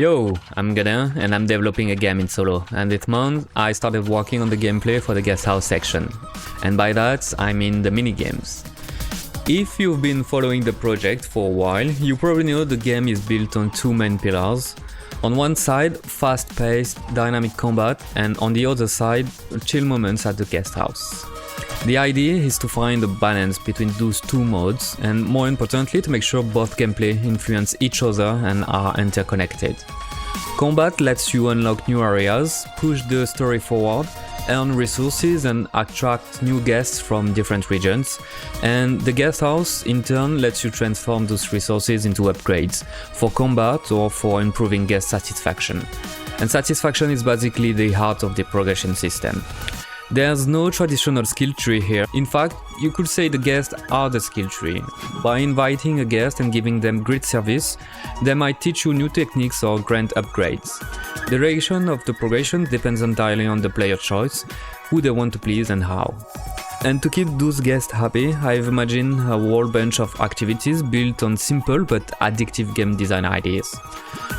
Yo, I'm Godin and I'm developing a game in solo, and this month I started working on the gameplay for the guest house section. And by that, I mean the mini-games. If you've been following the project for a while, you probably know the game is built on two main pillars. On one side, fast-paced, dynamic combat, and on the other side, chill moments at the guest house. The idea is to find a balance between those two modes, and more importantly to make sure both gameplay influence each other and are interconnected. Combat lets you unlock new areas, push the story forward, earn resources and attract new guests from different regions, and the guest house in turn lets you transform those resources into upgrades for combat or for improving guest satisfaction. And satisfaction is basically the heart of the progression system. There's no traditional skill tree here. In fact, you could say the guests are the skill tree. By inviting a guest and giving them great service, they might teach you new techniques or grant upgrades. The direction of the progression depends entirely on the player choice, who they want to please and how. And to keep those guests happy, I've imagined a whole bunch of activities built on simple but addictive game design ideas.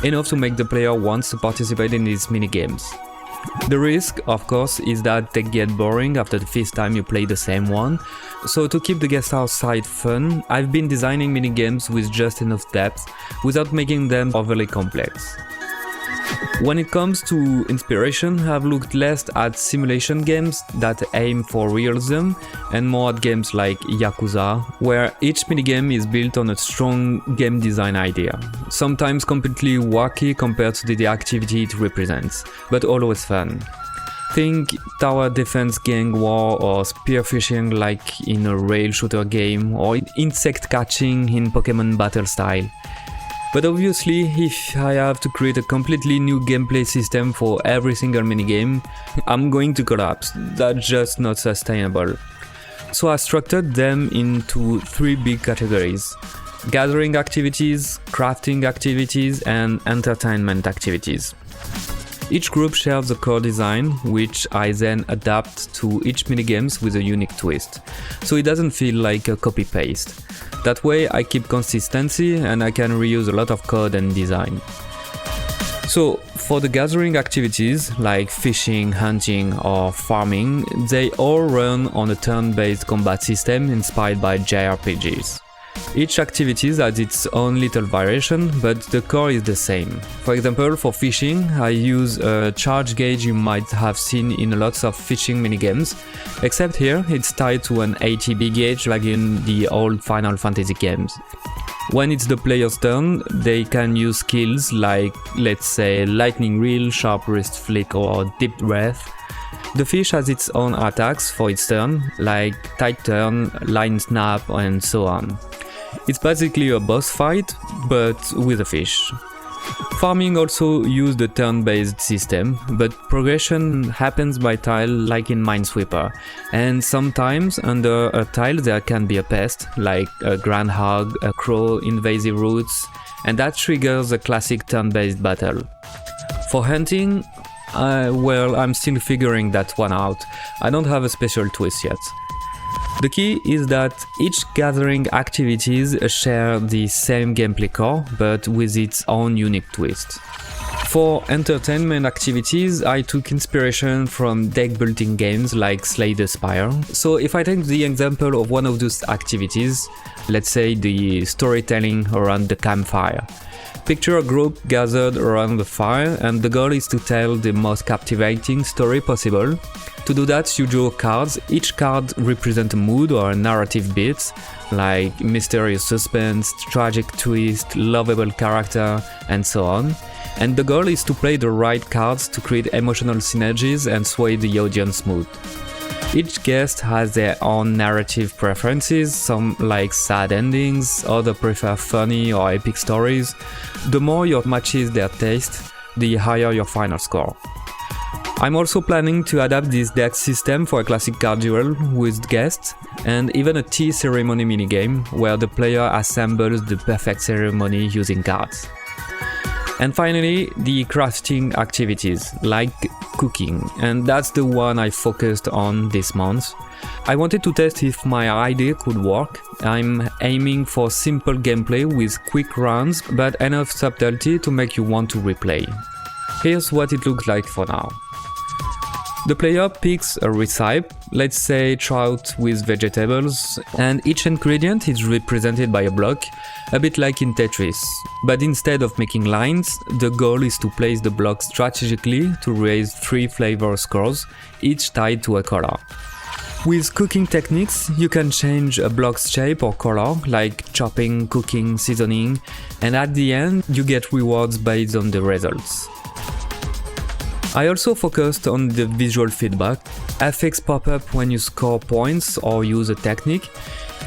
Enough to make the player want to participate in these mini-games. The risk, of course, is that they get boring after the fifth time you play the same one, so to keep the guest house side fun, I've been designing minigames with just enough depth, without making them overly complex. When it comes to inspiration, I've looked less at simulation games that aim for realism and more at games like Yakuza, where each minigame is built on a strong game design idea, sometimes completely wacky compared to the activity it represents, but always fun. Think tower defense gang war or spearfishing like in a rail shooter game, or insect catching in Pokemon battle style. But obviously, if I have to create a completely new gameplay system for every single minigame, I'm going to collapse. That's just not sustainable. So I structured them into three big categories: gathering activities, crafting activities, and entertainment activities. Each group shares a core design, which I then adapt to each minigames with a unique twist, so it doesn't feel like a copy-paste. That way I keep consistency and I can reuse a lot of code and design. So for the gathering activities like fishing, hunting or farming, they all run on a turn-based combat system inspired by JRPGs. Each activity has its own little variation, but the core is the same. For example, for fishing, I use a charge gauge you might have seen in lots of fishing minigames, except here it's tied to an ATB gauge like in the old Final Fantasy games. When it's the player's turn, they can use skills like, let's say, lightning reel, sharp wrist flick or deep breath. The fish has its own attacks for its turn, like tight turn, line snap and so on. It's basically a boss fight, but with a fish. Farming also used a turn-based system, but progression happens by tile like in Minesweeper, and sometimes under a tile there can be a pest, like a groundhog, a crow, invasive roots, and that triggers a classic turn-based battle. For hunting, well, I'm still figuring that one out. I don't have a special twist yet. The key is that each gathering activities share the same gameplay core, but with its own unique twist. For entertainment activities, I took inspiration from deck building games like Slay the Spire. So if I take the example of one of those activities, let's say the storytelling around the campfire. Picture a group gathered around the fire, and the goal is to tell the most captivating story possible. To do that, you draw cards. Each card represents a mood or a narrative beat, like mysterious suspense, tragic twist, lovable character, and so on. And the goal is to play the right cards to create emotional synergies and sway the audience mood. Each guest has their own narrative preferences, some like sad endings, others prefer funny or epic stories. The more your matches their taste, the higher your final score. I'm also planning to adapt this deck system for a classic card duel with guests, and even a tea ceremony minigame where the player assembles the perfect ceremony using cards. And finally, the crafting activities, like cooking, and that's the one I focused on this month. I wanted to test if my idea could work. I'm aiming for simple gameplay with quick runs, but enough subtlety to make you want to replay. Here's what it looks like for now. The player picks a recipe, let's say trout with vegetables, and each ingredient is represented by a block, a bit like in Tetris. But instead of making lines, the goal is to place the blocks strategically to raise 3 flavor scores, each tied to a color. With cooking techniques, you can change a block's shape or color, like chopping, cooking, seasoning, and at the end, you get rewards based on the results. I also focused on the visual feedback. Effects pop up when you score points or use a technique.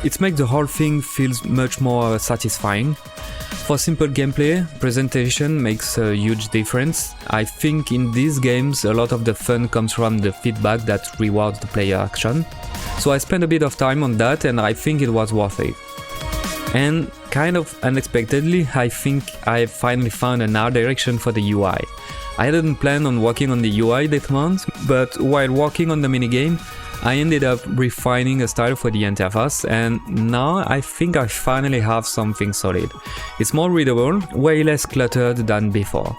It makes the whole thing feel much more satisfying. For simple gameplay, presentation makes a huge difference. I think in these games a lot of the fun comes from the feedback that rewards the player action. So I spent a bit of time on that and I think it was worth it. And kind of unexpectedly, I think I finally found an art direction for the UI. I hadn't planned on working on the UI this month, but while working on the minigame, I ended up refining a style for the interface, and now I think I finally have something solid. It's more readable, way less cluttered than before.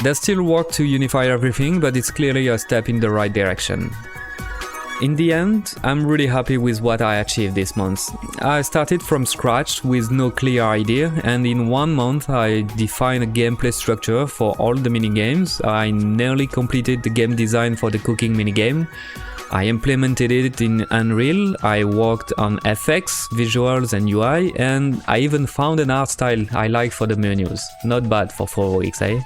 There's still work to unify everything, but it's clearly a step in the right direction. In the end, I'm really happy with what I achieved this month. I started from scratch with no clear idea, and in 1 month I defined a gameplay structure for all the minigames. I nearly completed the game design for the cooking minigame. I implemented it in Unreal, I worked on FX, visuals and UI, and I even found an art style I like for the menus. Not bad for 4 weeks, eh?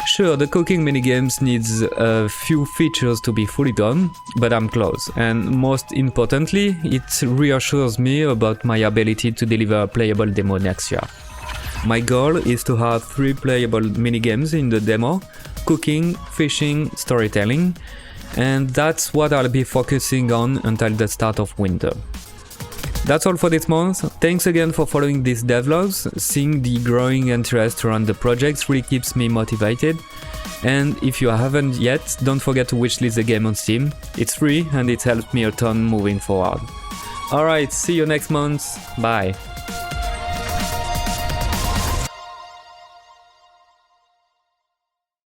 Sure, the cooking minigames needs a few features to be fully done, but I'm close, and most importantly, it reassures me about my ability to deliver a playable demo next year. My goal is to have 3 playable minigames in the demo: cooking, fishing, storytelling, and that's what I'll be focusing on until the start of winter. That's all for this month. Thanks again for following these devlogs. Seeing the growing interest around the projects really keeps me motivated. And if you haven't yet, don't forget to wishlist the game on Steam. It's free and it helps me a ton moving forward. Alright, see you next month. Bye.